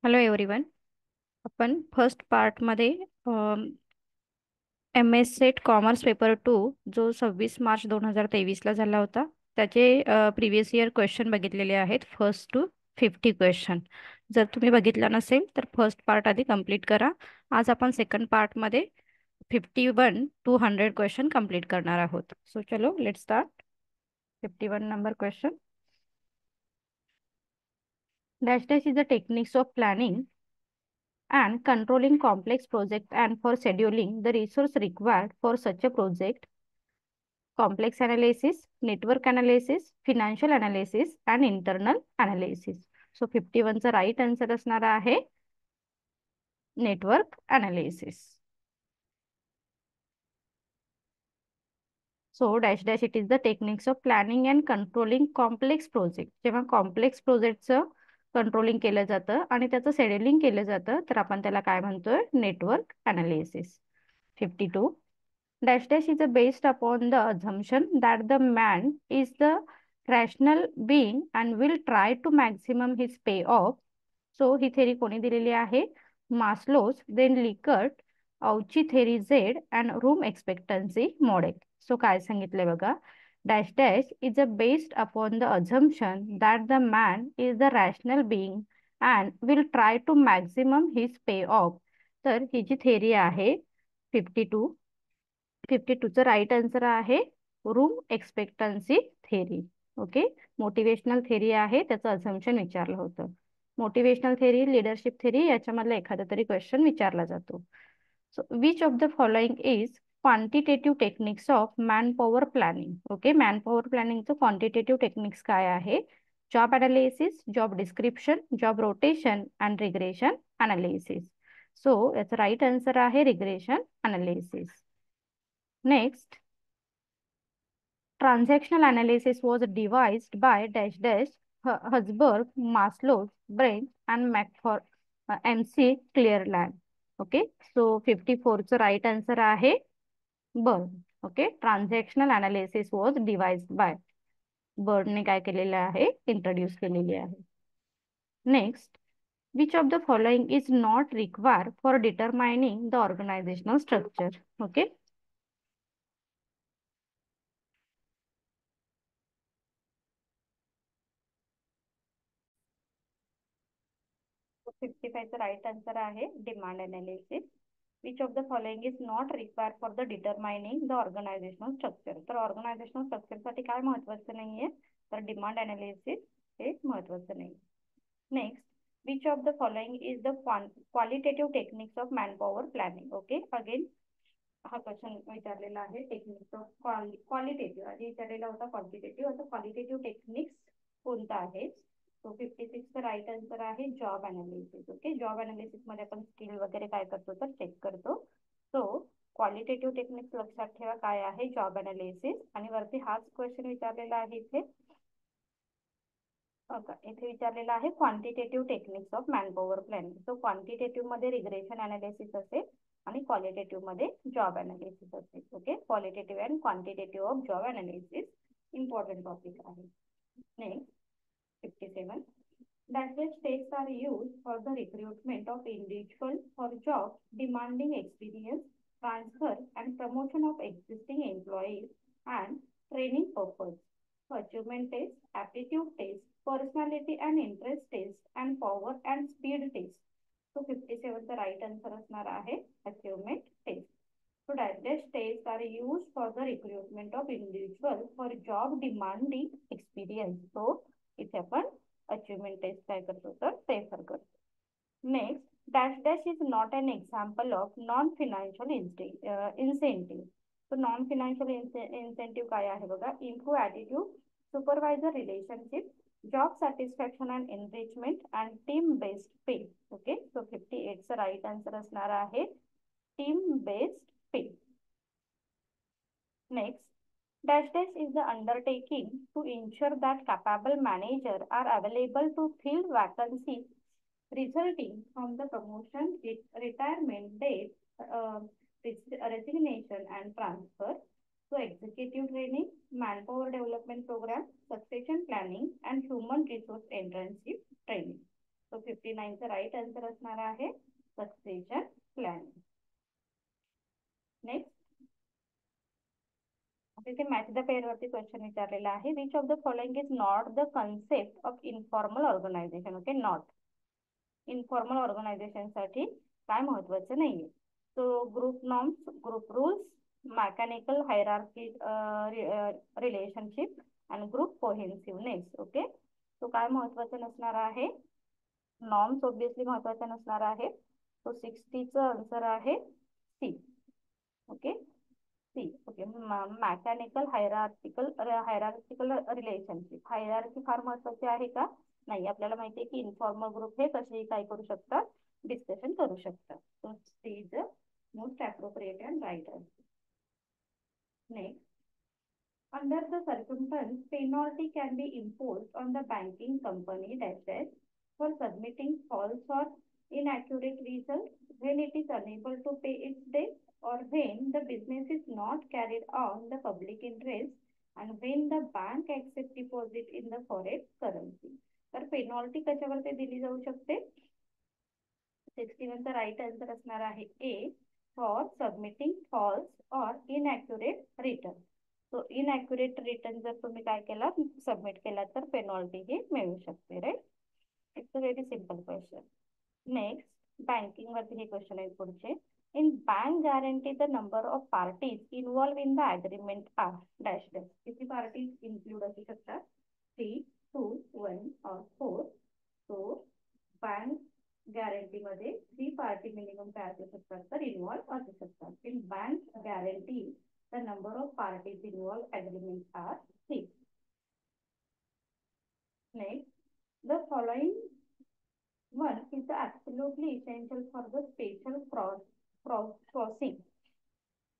Hello everyone. आपण first पार्टमध्ये M S SET commerce paper 2 जो 26 मार्च 2023ला झाला होता त्याचे प्रिव्हियस इयर क्वेश्चन बघितलेले आहेत, फर्स्ट टू 50 क्वेश्चन. जर तुम्ही बघितला नसेल तर फर्स्ट पार्ट आधी कंप्लीट करा. आज आपण सेकंड पार्टमध्ये 51 to 100 क्वेश्चन कंप्लीट करणार आहोत. सो चलो let start. 51 number question. Dash dash is the techniques of planning and controlling complex project and for scheduling the resource required for such a project: complex analysis, network analysis, financial analysis and internal analysis. So 51 चा right answer असणार आहे network analysis. So dash dash it is the techniques of planning and controlling complex project. जेव्हा complex प्रोजेक्टचं controlling केलं जातं आणि त्याचं scheduling केलं जातं तर आपण त्याला काय म्हणतोय? Network analysis. 52. Dash dash is based upon the assumption that the man is the rational being and will try to maximum his payoff. So ही थेरी कोणी दिलेली आहे? Maslow's, then Likert, Ouchi theory Z and Vroom expectancy model. So काय सांगितलंय बघा, dash dash is based upon the assumption that the man is the rational being and will try to maximum his pay off. तर ही जी theory आहे 52, 52चं right answer आहे Vroom expectancy theory. Okay, motivational theory आहे, त्याचं assumption विचारलं होतं. मोटिवेशनल थेरी, लिडरशिप थेरी याच्यामधला एखादा तरी क्वेश्चन विचारला जातो. So which of the following is quantitative techniques of man power planning. Okay, man power प्लॅनिंगचं क्वांटिटेटिव्ह टेक्निक्स काय आहे? Job analysis, job description, job rotation and regression analysis. So याचं right answer आहे regression analysis. Next, transactional analysis was devised by dash dash Husberg, Maslow, Brain and MC Clearland. Okay, so 54 चं right answer आहे Berne. Okay, transactional analysis was devised by बर्नने काय केलेलं आहे? Introduce केलेली आहे. Next, which of the following is not required for determining the organizational structure? Okay. 55चं right answer आहे demand analysis. Which of the following is not required for the determining the organisational structure. तर organisational स्ट्रक्चरसाठी काय महत्वाचं नाहीये? तर demand analysis हे महत्वाचं नाही. Next, which of the following is the qualitative techniques of manpower planning. Okay, again हा क्वेश्चन विचारलेला आहे टेक्निक्स ऑफ क्वालिटेटिव्ह. आधी विचारलेला होता क्वांटिटेटिव्ह, आता क्वालिटेटिव्ह टेक्निक्स कोणता आहे? सो 56चं राईट आन्सर आहे job analysis. Okay, job analysis मध्ये आपण स्किल वगैरे काय करतो तर चेक करतो. सो क्वालिटेटिव्ह टेक्निक्स लक्षात ठेवा काय आहे? Job analysis. आणि वरती हाच क्वेश्चन विचारलेला आहे इथे. इथे विचारलेला आहे quantitative techniques of manpower planning. So quantitative मध्ये रिग्रेशन अनालिसिस असेल आणि क्वालिटेटिव्ह मध्ये जॉब अनालिसिस असेल. Okay, qualitative and quantitative of job analysis important topic आहे. Next, 57. Dash tests are used for the recruitment of individuals for jobs demanding experience, transfer and promotion of existing employees and training purpose. So achievement test, aptitude test, personality and interest test and power and speed test. So 57 चा right answer असणार आहे achievement test. So dash tests are used for the recruitment of individuals for job demanding experience. So इथे आपण achievement test काय करतो तर prefer करतो. Next, dash dash is not an example of non financial incentive. तर non financial incentive काय आहे बघा? Improve attitude, supervisor relationship, job satisfaction and enrichment and team based पे. ओके, सो 58चं राईट आन्सर असणार आहे टीम बेस्ड पे. Next, dash dash is the undertaking to ensure that capable managers are available to fill vacancies resulting from the promotion, retirement date, resignation and transfer. So executive training, manpower development program, succession planning and human resource internship training. So 69चा right answer असणार आहे succession planning. Next तिथे match the pair वरती question विचारलेला आहे. Which of the following is not the concept of informal organisation. Okay, not informal organisation साठी काय महत्वाचं नाहीये. So group norms, group rules, mechanical hierarchy relationship आणि ग्रुप कोहेन्सिव्हनेस. ओके, तो काय महत्वाचं नसणार आहे. नॉर्म्स ऑब्विसली महत्वाचा नसणार आहे. तो 60चं आन्सर आहे C. Okay, C. Okay, mechanical hierarchical relationship. Hierarchy फार महत्वाची आहे का? नाही. आपल्याला माहिती आहे की इन्फॉर्मल ग्रुप हे कसेही काय करू शकतात, डिस्कशन करू शकतात. So C is the most appropriate and right answer. Next, under the circumstance, penalty can be imposed on the banking company dash dash for submitting false or inaccurate results when it is unable to pay its debt, or when the business is not carried on the public interest, and when the bank accepts deposit in the foreign currency. तर penalty कशावरती दिली जाऊ शकते? 61 चा right answer असणार आहे A, for submitting false or inaccurate return. So inaccurate return जर तुम्ही काय केला, सबमिट केला, तर पेनॉल्टी ही मिळू शकते. Right, it's a very simple question. Next, banking वरती हे क्वेश्चन आहेत पुढचे. In bank guarantee the number of parties involve in the agreement are dash dash. किती पार्टीज इन्क्लूड असू शकतात? 3, 2, 1 और 4. सो बँक गॅरंटी मध्ये 3 पार्टी मिनिमम काय असू शकतात, तर इन्व्हॉल्व असू शकतात. In bank guarantee the number of parties involve agreement are 3. Next, the following one is the absolutely essential for the spatial crossing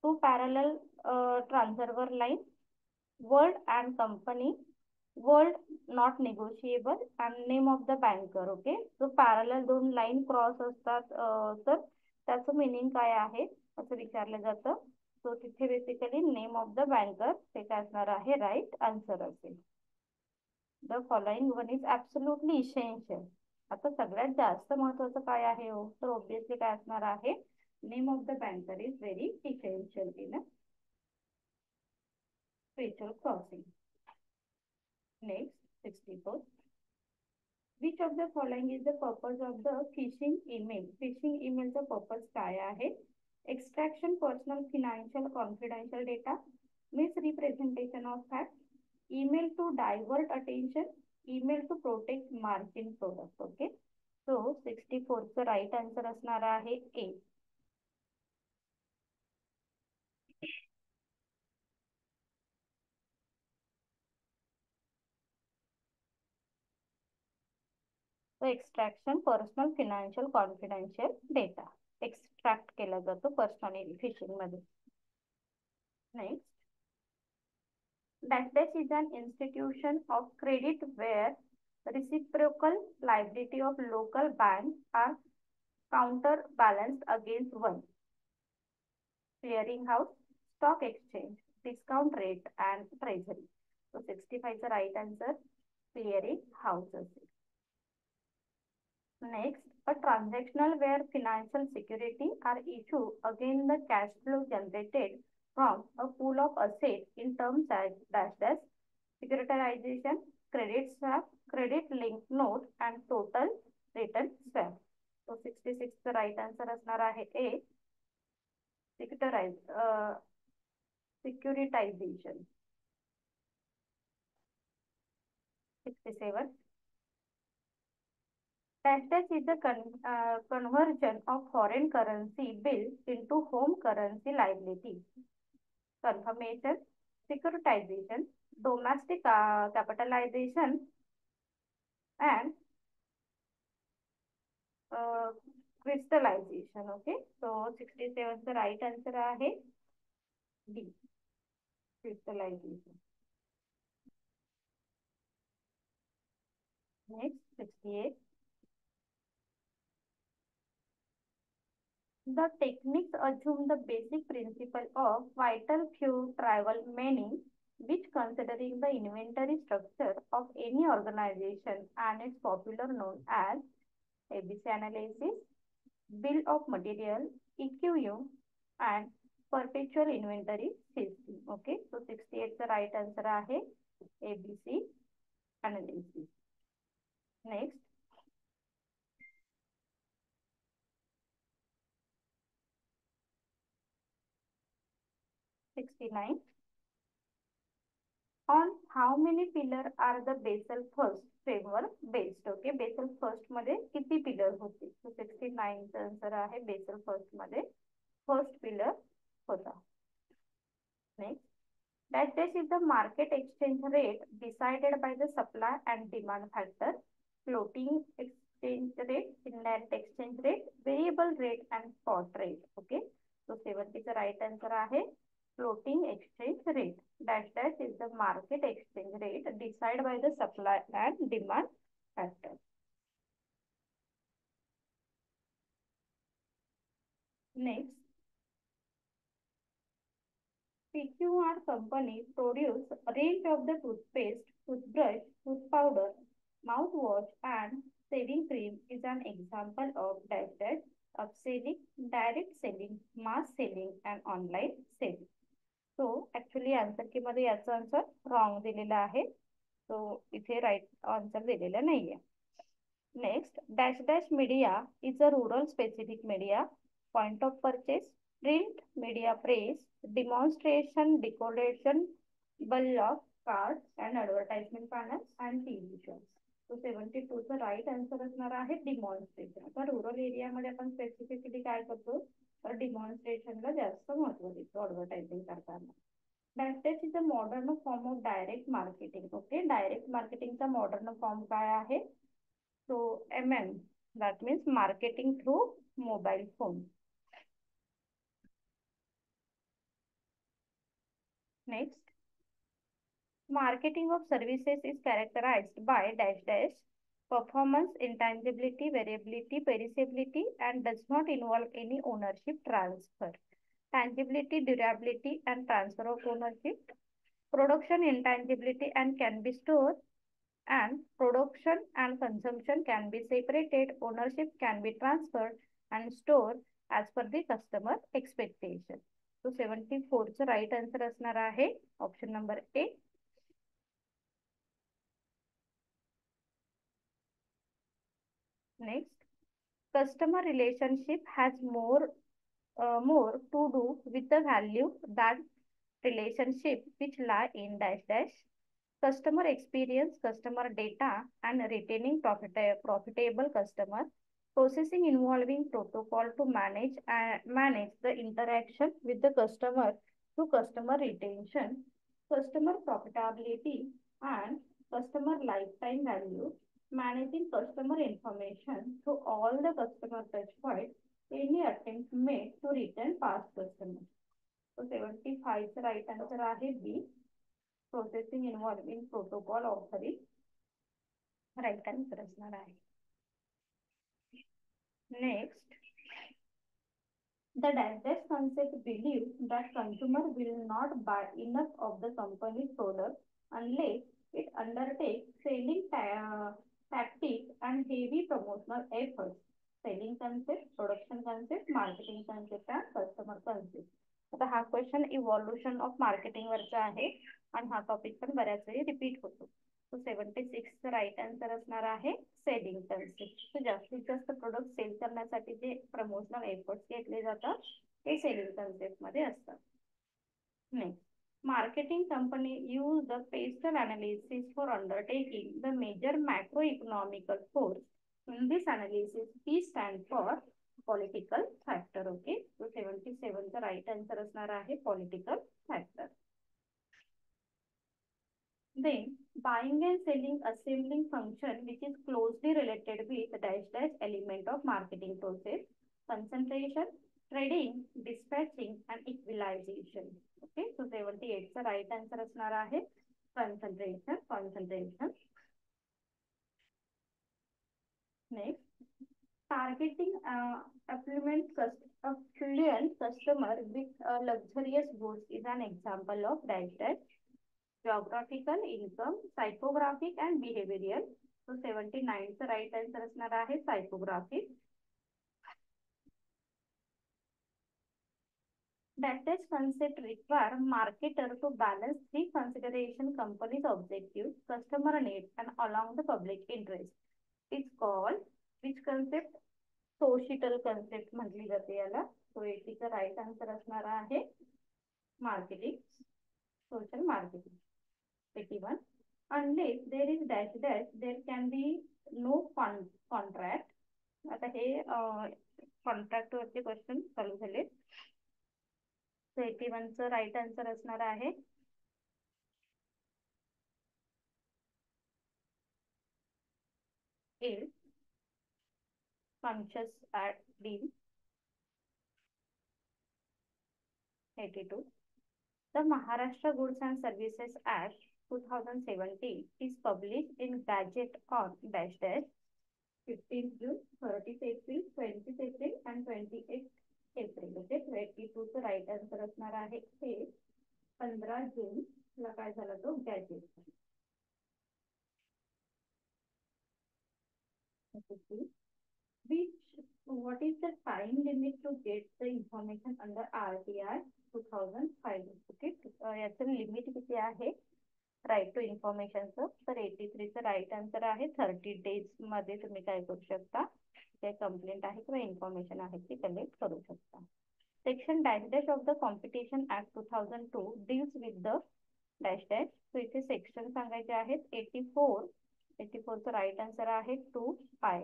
two parallel transverse line, word and company, word not negotiable, and name of the banker. Okay, जो parallel दोन line cross असतात तर त्याचं meaning काय आहे असं विचारलं जातं. सो तिथे basically name of the banker ते काय असणार आहे, राईट आन्सर असेल. The following one is absolutely essential. आता सगळ्यात जास्त महत्वाचं काय आहे हो, तर ऑब्विसली काय असणार आहे, name of the banker is very essential in a special crossing. Next, 64. Which of the following is the purpose of the phishing email. Phishing ईमेलचा पर्पज काय आहे? Extraction personal financial confidential data, misrepresentation of fact, email to divert attention, email to protect margin product. Okay, so 64चं right answer असणार आहे A. Extraction personal financial confidential data extract केला जातो personally phishing मध्ये. Next, dash dash is an institution of credit where reciprocal liability of local banks are counterbalanced against one. Clearing house, stock exchange, discount rate and treasury. So 65 is the right answer. Clearing house. Next, a transactional where financial security are issued against the cash flow generated from a pool of assets in terms as dash dash securitization, credit swap, credit linked note and total return swap. So 66 the right answer असणार आहे A. Securitization. 67. Dash dash is the conversion of foreign currency bill into home currency liability. Confirmation, securitization, domestic capitalization and crystallization. Okay, so 67 the right answer आहे D. Crystallization. Next, 68. The techniques assume the basic principle of vital few tribal meaning, which considering the inventory structure of any organization and its popular known as ABC analysis, bill of material, EQU, and perpetual inventory system. Okay, so 68 चा right answer आहे ABC analysis. Next, 69. On how many pillar are the Basel first framework based? Okay, Basel first मध्ये किती pillar होते? So 69 चा answer आहे Basel first मध्ये first pillar होता. Next, that this is the market exchange rate decided by the supply and demand factor, floating exchange rate, indirect exchange rate, variable rate and spot rate. Okay, so 70 चा right answer आहे floating exchange rate. Dash dash is the market exchange rate decided by the supply and demand factor. Next, PQR company produce a range of the toothpaste, toothbrush, tooth powder, mouthwash, and shaving cream is an example of dash dash upselling, direct selling, mass selling, and online selling. So actually answer की मध्ये याचा answer wrong दिलेला आहे. So इथे right answer दिलेला नाहीये. Next, dash dash media is a rural specific media, point of purchase, print, media press, demonstration, decoration, bulk, cards and advertisement panels and TV shows. So 72 चा right answer असणार आहे demonstration. आता rural एरियामध्ये आपण specifically काय करतो तर डिमॉन्स्ट्रेशनला जास्त महत्व देतो ऍडव्हर्टायझिंग करताना. Dash dash is a modern form of direct marketing. Okay, direct मार्केटिंगचा मॉडर्न फॉर्म काय आहे? So MM, that means marketing through mobile phone. Next, marketing of services is characterized by dash dash performance, intangibility, variability, perishability, and does not involve any ownership transfer. Tangibility, durability, and transfer of ownership. Production, intangibility, and can be stored. And production and consumption can be separated, ownership can be transferred and stored as per the customer expectation. So 74 चा right answer असणार आहे option number A. Next, customer relationship has more to do with the value than relationship which lie in dash dash customer experience, customer data, and retaining profitable customer, processing involving protocol to manage the interaction with the customer to customer retention, customer profitability, and customer lifetime value, managing customer information to all the customer touch points, any attempt made to return past customers. So 75 चा right answer आहे B. Processing involving protocol offering right answer असणार आहे. Next, the dash concept believes that consumer will not buy enough of the company's product unless it undertakes selling tactics and heavy promotional efforts. Selling concept, production concept, marketing concept and customer concept. आता हा question evolution of marketing वरचा आहे आणि हा topic पण बऱ्याच वेळी repeat होतो. सो 76 चा राईट आन्सर असणार आहे सेलिंग कन्सेप्ट. सो जास्तीत जास्त प्रोडक्ट सेल करण्यासाठी जे प्रमोशनल एफर्ट्स घेतले जातात ते सेलिंग कन्सेप्ट मध्ये असतात. Next, marketing company use the pastel analysis for undertaking the major macroeconomical force. In this analysis, P stand for political factor. Okay, so 77 चा right answer असणार आहे political factor. Then, buying and selling assembling function which is closely related with dash dash element of marketing process, concentration, trading, dispatching and equalization. Okay, so 78 चा right answer असणार आहे concentration. Next, targeting affluent customer with luxurious goods is an example of dash dash geographical, income, psychographic and behavioral, तो 79चं right answer असणार आहे टायपोग्राफी. That this concept require marketer to balance three consideration: company's objectives, customer needs, and along the public interest. It's called which concept? Societal concept म्हटली जाते याला. तो 80चा right answer असणार आहे marketing, social marketing. 81. Unless there is dash dash, there can be no contract. आता हे contract वरचे question चालू झाले. 81चं राईट आन्सर असणार आहे is conscious at D. 82. The Maharashtra Goods and Services Act 2017 is published in Gazette on dash dash 15th June, 30th April, 20th April and 28th April. Okay. 82चं right answer असणार आहे हे 15 June ला काय झाला तो gazette. Which what is the time limit to get the information under RTR 2005? Okay. याचं limit किती आहे राईट टू इन्फॉर्मेशनचं? तर 83चं राईट आन्सर आहे 30 days मध्ये तुम्ही काय करू शकता, जे कंप्लेंट आहे किंवा इन्फॉर्मेशन आहे ती कलेक्ट करू शकता. Section dash dash of the competition act 2002 deals with the dash dash. So इथे सेक्शन सांगायचे आहेत 84. 84चं राईट आन्सर आहे 2I.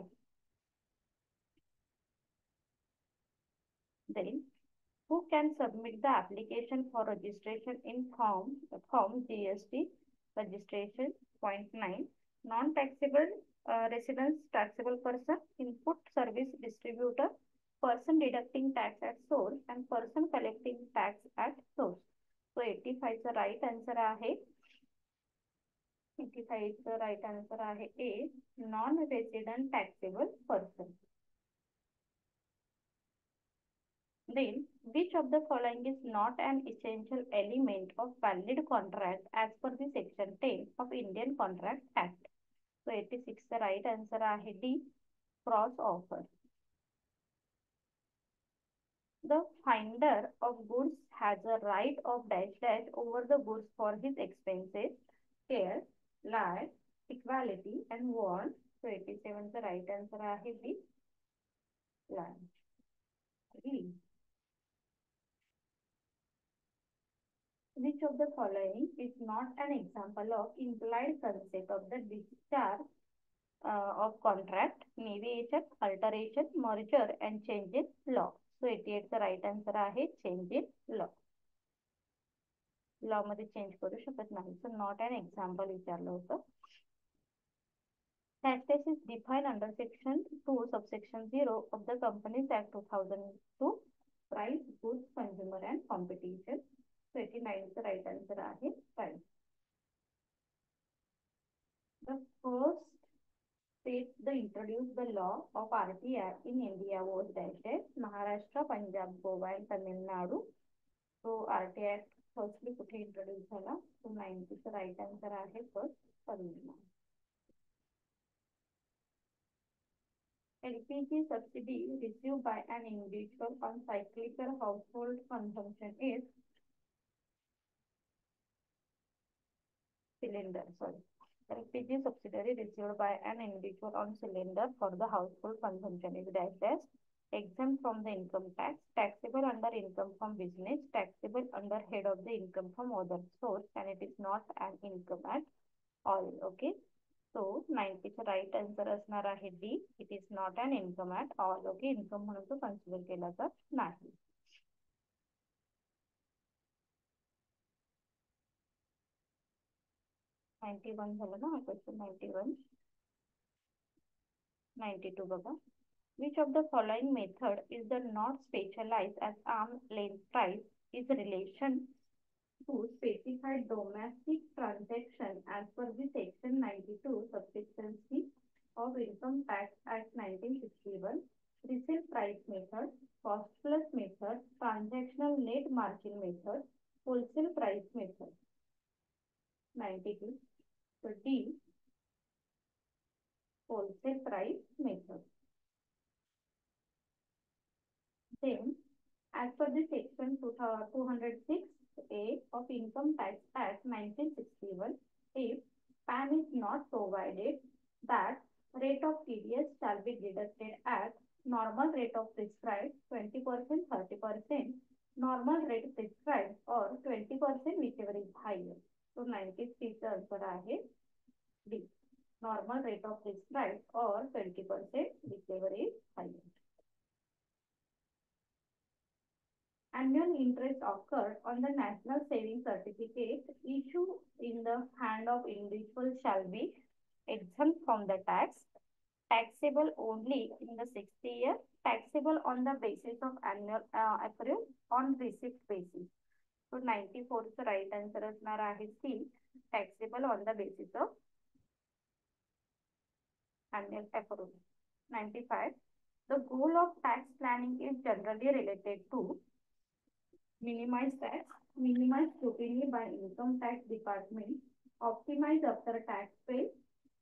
Then who can submit the application for registration in form GST registration? 0.9. Non-taxable residence, taxable person, input service distributor, person deducting tax at source, and person collecting tax at source. So 85चा right answer आहे 85चं right answer आहे A, non resident taxable person. Then, which of the following is not an essential element of valid contract as per the section 10 of Indian Contract Act? So 86चा right answer आहे D, cross offer. The finder of goods has a right of dash dash over the goods for his expenses, care, lie, equality and want. So 87चा right answer आहे B, lie. Which of the following is not an example of implied concept of the discharge of contract, deviation, alteration, merger and change in law? So 88चा right answer आहे change in law. Law मध्ये change करू शकत नाही. So not an example विचारलं होतं. Tax is defined under section 2 subsection 0 of the Companies Act 2002, price, goods, consumer and competition. 89चं right answer आहे price. The first state to introduce the law of RTR in India was dash dash. Maharashtra, Punjab, Goa and Tamil Nadu. So RTR firstly कुठे introduce झाला? तो 90चं right answer आहे first Tamil Nadu. LPG subsidy received by an individual on cyclical household consumption is cylinder. Sorry. LPG subsidy received by an individual on cylinder for the household consumption is dash dash. Exempt from the income tax, taxable under income from business, taxable under head of the income from other source, and it is not an income at all. Okay. So 90चं right answer असणार आहे D, it is not an income at all. Okay. Income म्हणून तो consider केला जात नाही. One झालं ना क्वेश्चन. 92 बघा. Which of the following method is the not specialized as arm's length price is relation to specified domestic transaction as per the section 92 subsection C of Income Tax Act 1961? Resale price method, cost plus method, transactional net margin method, wholesale price method. 92. So D, wholesale price method. Then, as per the section 206A of Income Tax Act 1961, if PAN is not provided, that rate of TDS shall be deducted at normal rate of prescribed 20%, 30%, normal rate prescribed or 20% whichever is higher. So 93 चा answer आहे D. Normal rate of prescribed or 20% whichever is higher. Annual interest occurred on the national savings certificate issued in the hand of individual shall be exempt from the tax, taxable only in the 6th year, taxable on the basis of annual accrual on receipt basis. So 94 चा right answer असणार आहे C, taxable on the basis of annual accrual. 95. The goal of tax planning is generally related to minimize tax, minimize scrutiny by income tax department, optimize after tax pay,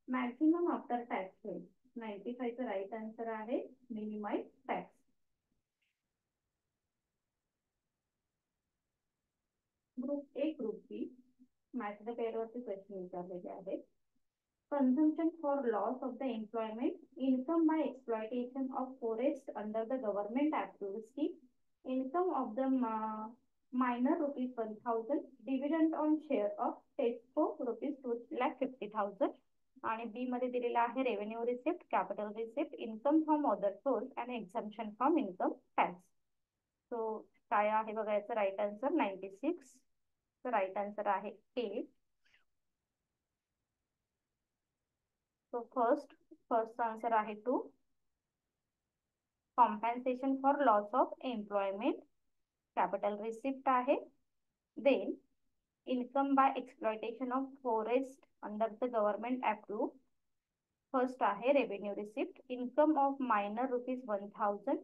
maximum after tax pay. 95 चा right answer आहे minimize tax. Group A, Group B, match the pair वरती question विचारलेले आहेत. Consumption for loss of the employment, income by exploitation of forest under the government approved scheme, income of the minor rupees 1000, dividend on share of Tesco rupees 2,50,000 आणि B मध्ये दिलेला आहे revenue receipt, capital receipt, income from other source आणि एक्झम्पशन from income tax. सो काय आहे बघा याचं right answer 96. Right answer आहे ए. सो फर्स्ट आन्सर आहे 2, compensation for loss of employment, capital receipt आहे. Then income by exploitation of forest under the government approve, first आहे revenue receipt, income of minor rupees 1000,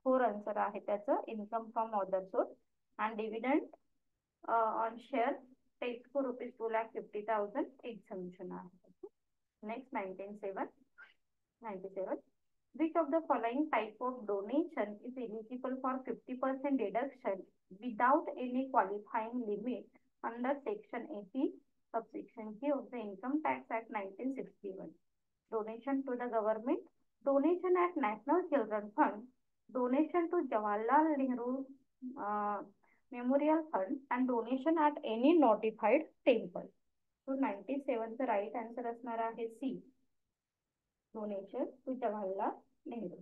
4 answer आहे त्याचं, income from other source and dividend on share Tesco rupees 2,50,000 exemption आहे. Next 97. Which of the following type of donation is eligible for 50% deduction without any qualifying limit under Section 80, subsection G of the Income Tax Act 1961? Donation to the government, donation at National Children Fund, donation to Jawaharlal Nehru Memorial Fund, and donation at any notified temple. So 97 चा right answer असणार आहे C, donation to Jawaharlal Nehru.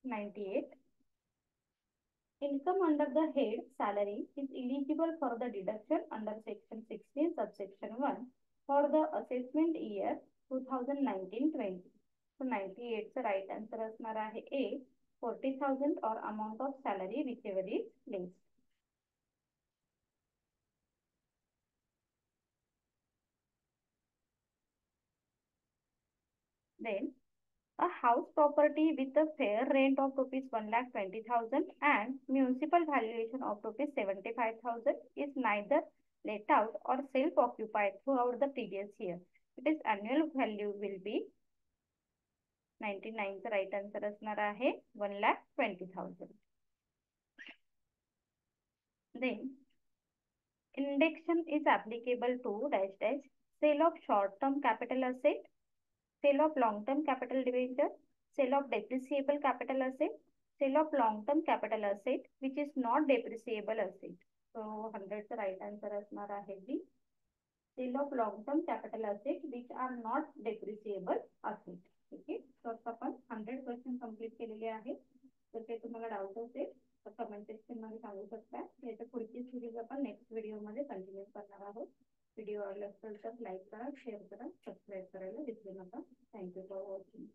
98. Income under the head salary is eligible for the deduction under section 16 subsection 1 for the assessment year 2019-20. So 98 चा right answer असणार आहे A, 40,000 or amount of salary whichever is less. Then a house property with a fair rent of rupees 1,20,000 and municipal valuation of rupees 75,000 is neither let out or self-occupied throughout the previous year. Its annual value will be 99 चा right answer असणार आहे 1,20,000. Then indexion is applicable to dash dash sale of short-term capital asset, sale of long-term capital debenture, sale of depreciable capital asset, sale of long-term capital asset which is not depreciable asset. So 100 चा right answer असणार आहे B, sale of long-term capital asset which are not depreciable asset. Okay, तर आपण 100 question complete केलेले आहेत. तर ते तुम्हाला डाऊट असेल तर कमेंट सेक्शन मध्ये सांगू शकता. याच्या पुढची सिरीज आपण नेक्स्ट व्हिडिओ मध्ये कंटिन्यू करणार आहोत. व्हिडिओ आवडला असेल तर लाईक करा, शेअर करा, सबस्क्राईब करायला विसरू नका. Thank you for watching.